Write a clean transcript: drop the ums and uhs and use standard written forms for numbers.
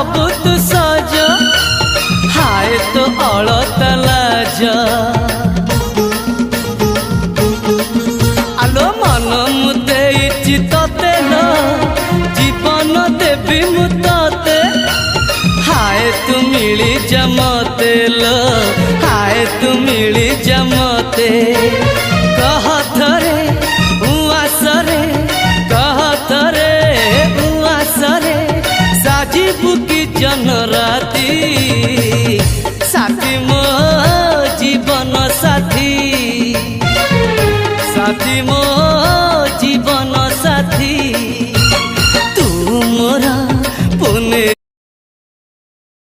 हबु तू सज हाय तो अलत लाज आलो मन मुते चितते लो जीवन देवी मुते हाय तू मिली जमते लो हाय तू मिली जमते कहथरे उआसरे कहथरे उआसरे साजी बुकी जन राती।